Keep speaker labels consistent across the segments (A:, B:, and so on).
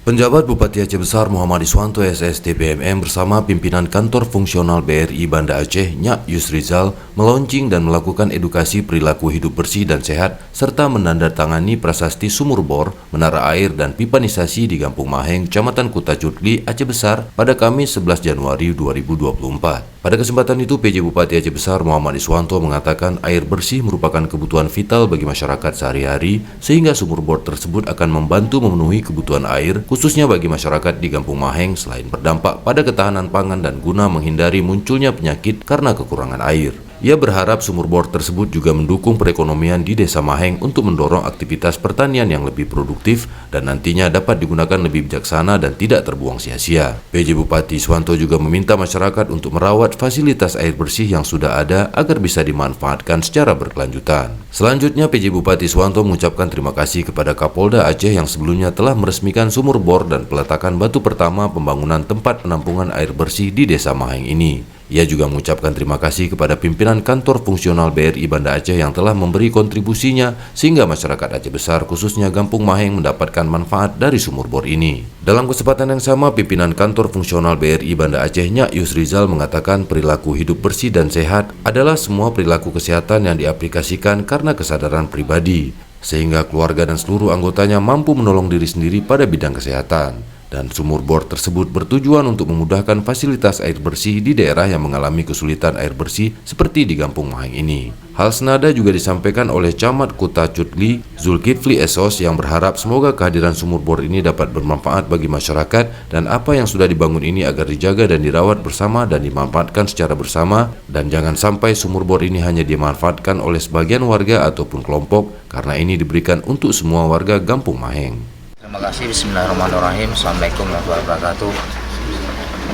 A: Penjabat Bupati Aceh Besar Muhammad Iswanto SST BMM bersama pimpinan kantor fungsional BRI Banda Aceh Nyak Yusrizal melaunching dan melakukan edukasi perilaku hidup bersih dan sehat serta menandatangani prasasti sumur bor, menara air dan pipanisasi di Kampung Maheng, Kecamatan Kuta Cutli, Aceh Besar pada Kamis 11 Januari 2024. Pada kesempatan itu, PJ Bupati Aceh Besar Muhammad Iswanto mengatakan air bersih merupakan kebutuhan vital bagi masyarakat sehari-hari sehingga sumur bor tersebut akan membantu memenuhi kebutuhan air khususnya bagi masyarakat di Kampung Maheng selain berdampak pada ketahanan pangan dan guna menghindari munculnya penyakit karena kekurangan air. Ia berharap sumur bor tersebut juga mendukung perekonomian di Desa Maheng untuk mendorong aktivitas pertanian yang lebih produktif dan nantinya dapat digunakan lebih bijaksana dan tidak terbuang sia-sia. PJ Bupati Iswanto juga meminta masyarakat untuk merawat fasilitas air bersih yang sudah ada agar bisa dimanfaatkan secara berkelanjutan. Selanjutnya, PJ Bupati Iswanto mengucapkan terima kasih kepada Kapolda Aceh yang sebelumnya telah meresmikan sumur bor dan peletakan batu pertama pembangunan tempat penampungan air bersih di Desa Maheng ini. Ia juga mengucapkan terima kasih kepada pimpinan kantor fungsional BRI Banda Aceh yang telah memberi kontribusinya sehingga masyarakat Aceh Besar khususnya Kampung Maheng mendapatkan manfaat dari sumur bor ini. Dalam kesempatan yang sama, pimpinan kantor fungsional BRI Banda Aceh Nyak Yusrizal mengatakan perilaku hidup bersih dan sehat adalah semua perilaku kesehatan yang diaplikasikan karena kesadaran pribadi, sehingga keluarga dan seluruh anggotanya mampu menolong diri sendiri pada bidang kesehatan. Dan sumur bor tersebut bertujuan untuk memudahkan fasilitas air bersih di daerah yang mengalami kesulitan air bersih seperti di Kampung Maheng ini. Hal senada juga disampaikan oleh Camat Kuta Cutli, Zulkifli Esos, yang berharap semoga kehadiran sumur bor ini dapat bermanfaat bagi masyarakat dan apa yang sudah dibangun ini agar dijaga dan dirawat bersama dan dimanfaatkan secara bersama, dan jangan sampai sumur bor ini hanya dimanfaatkan oleh sebagian warga ataupun kelompok karena ini diberikan untuk semua warga Kampung Maheng.
B: Terima kasih. Bismillahirrahmanirrahim. Assalamualaikum warahmatullahi wabarakatuh.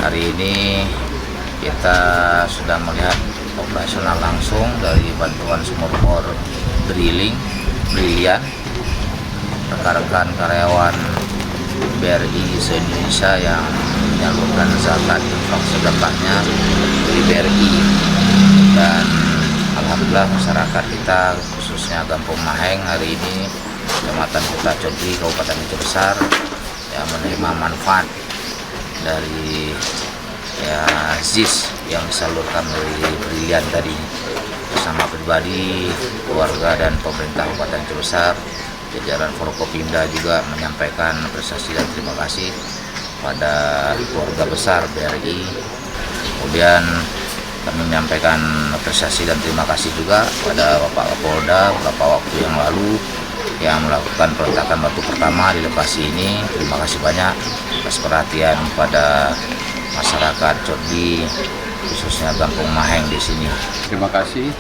B: Hari ini kita sudah melihat operasional langsung dari bantuan sumur bor Brilian, rekan-rekan karyawan BRI se-Indonesia yang menyalurkan zakat infak sedekahnya di BRI, dan alhamdulillah masyarakat kita khususnya Kampung Maheng hari ini Kecamatan Kuta Cutli, Kabupaten Aceh Besar yang menerima manfaat dari ZIS yang disalurkan dari Brilian tadi. Bersama pribadi, keluarga dan pemerintah Kabupaten Aceh Besar, jajaran Forkopimda juga menyampaikan apresiasi dan terima kasih pada keluarga besar BRI. Kemudian kami menyampaikan apresiasi dan terima kasih juga pada Bapak Kapolda beberapa waktu yang lalu yang melakukan peletakan batu pertama di lokasi ini. Terima kasih banyak atas perhatian pada masyarakat Cutli khususnya Kampung Maheng di sini.
C: Terima kasih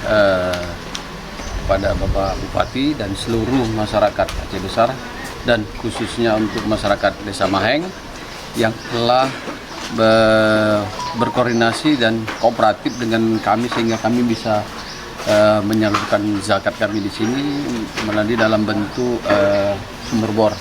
C: kepada Bapak Bupati dan seluruh masyarakat Aceh Besar dan khususnya untuk masyarakat Desa Maheng yang telah berkoordinasi dan kooperatif dengan kami sehingga kami bisa menyalurkan zakat kami di sini melalui dalam bentuk sumur bor.